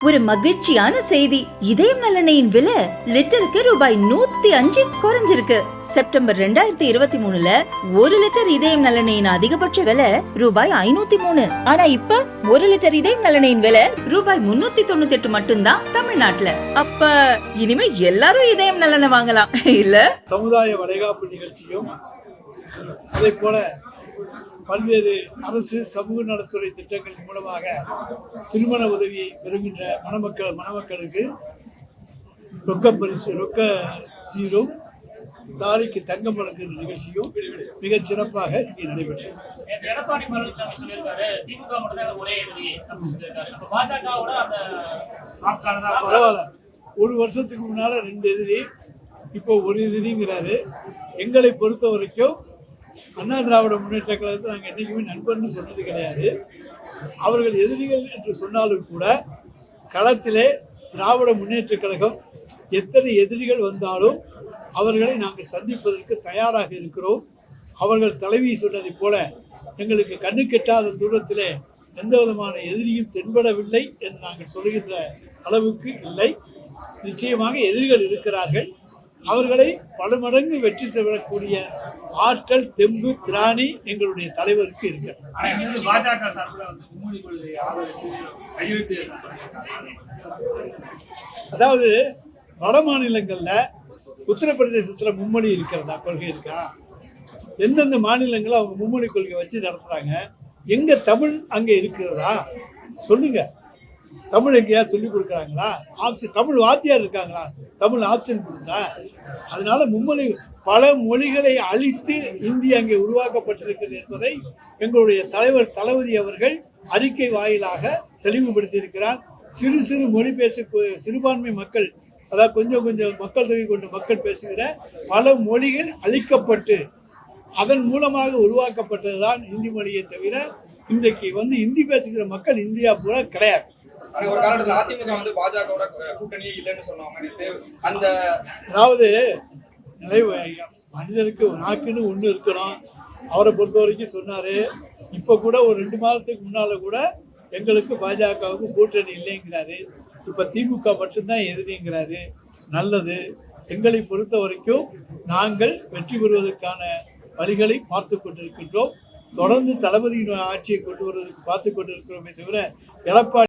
ஒரு மகிழ்ச்சியான செய்தி. இதயம் நல்லெண்ணெயின் விலை லிட்டருக்கு ரூபாய் 105 குறைஞ்சிருக்கு. செப்டம்பர் 2023ல 1 லிட்டர் இதயம் நல்லெண்ணெயின் அதிகபட்ச விலை ரூபாய் 503. ஆனா இப்ப 1 லிட்டர் இதயம் நல்லெண்ணெயின் விலை ரூபாய் 398 மட்டும்தான் தமிழ்நாட்டுல. அப்ப இனிமே எல்லாரும் இதயம் நல்லெண்ணெய் வாங்கலாம் இல்ல? சமுதாய வளைகாப்பு நிகழ்ச்சியும் அதே போல பல்வேறு அரசு சமூக நலத்துறை திட்டங்கள் மூலமாக திருமண உதவியை பெறுகின்ற மணமக்களுக்கு ரொக்க பரிசு, ரொக்க சீரும் தாலிக்கு தங்கம் வழங்குகிற நிகழ்ச்சியும் மிகச் சிறப்பாக இங்கே நடைபெற்றது. எடப்பாடி பழனிசாமி சொல்லியிருக்காரு, திமுக மட்டும் தான் ஒரே எதிரி. பரவாயில்ல, ஒரு வருஷத்துக்கு முன்னால 2 எதிரி, இப்போ ஒரு எதிரிங்கிறாரு. எங்களை பொறுத்த வரைக்கும் அண்ணா திராவிட முன்னேற்ற கழகத்தை நாங்கள் என்றைக்குமே நண்பர்னு சொன்னது கிடையாது. அவர்கள் எதிரிகள் என்று சொன்னாலும் கூட களத்திலே திராவிட முன்னேற்ற கழகம் எத்தனை எதிரிகள் வந்தாலும் அவர்களை நாங்கள் சந்திப்பதற்கு தயாராக இருக்கிறோம். அவர்கள் தலைவி சொன்னதை போல எங்களுக்கு கண்ணு கெட்டாத தூரத்திலே எந்த விதமான எதிரியும் தென்படவில்லை என்று நாங்கள் சொல்கின்ற அளவுக்கு இல்லை. நிச்சயமாக எதிரிகள் இருக்கிறார்கள். அவர்களை பல மடங்கு வெற்றி செய்யக்கூடிய ஆற்றல், தெம்பு, திராணி எங்களுடைய தலைவருக்கு இருக்கிறது. அதாவது வட மாநிலங்கள்ல உத்தரப்பிரதேசத்துல மும்மொழி இருக்கிறதா, கொள்கை இருக்கா? எந்தெந்த மாநிலங்கள் அவங்க மும்மொழி கொள்கை வச்சு நடத்துறாங்க? எங்க தமிழ் அங்க இருக்கிறதா சொல்லுங்க. தமிழ் எங்கேயா சொல்லி கொடுக்குறாங்களா? ஆப்ஷன் தமிழ் வாத்தியார் இருக்காங்களா? தமிழ் ஆப்ஷன் கொடுத்தா? அதனால மும்மொழி, பல மொழிகளை அழித்து இந்தியா அங்கே உருவாக்கப்பட்டிருக்கிறது என்பதை எங்களுடைய தலைவர் தளபதி அவர்கள் அறிக்கை வாயிலாக தெளிவுபடுத்தியிருக்கிறார். சிறு சிறு மொழி சிறுபான்மை மக்கள், அதாவது கொஞ்சம் மக்கள் தொகை கொண்ட மக்கள் பேசுகிற பல மொழிகள் அழிக்கப்பட்டு அதன் மூலமாக உருவாக்கப்பட்டதுதான் இந்தி மொழியை தவிர இன்றைக்கு இந்தி பேசுகிற மக்கள் இந்தியா பூரா கிடையாது. ஒரு காலத்துல அதிமுக பாஜகவோட கூட்டணியே இல்லைன்னு சொன்னாங்க. அதாவது மனிதனுக்கு நாக்குன்னு ஒண்ணு இருக்கணும். அவரை பொறுத்த வரைக்கும் சொன்னாரு. இப்ப கூட ஒரு 2 மாதத்துக்கு முன்னால கூட எங்களுக்கு பாஜகவுக்கு கூட்டணி இல்லைங்கிறாரு. இப்ப திமுக மட்டும்தான் எதிரிங்கிறாரு. நல்லது. எங்களை பொறுத்த வரைக்கும் நாங்கள் வெற்றி பெறுவதற்கான வழிகளை பார்த்து கொண்டிருக்கின்றோம். தொடர்ந்து தளபதியின் ஆட்சியை கொண்டு வருவதற்கு பார்த்து கொண்டிருக்கிறோமே தவிர எடப்பாடி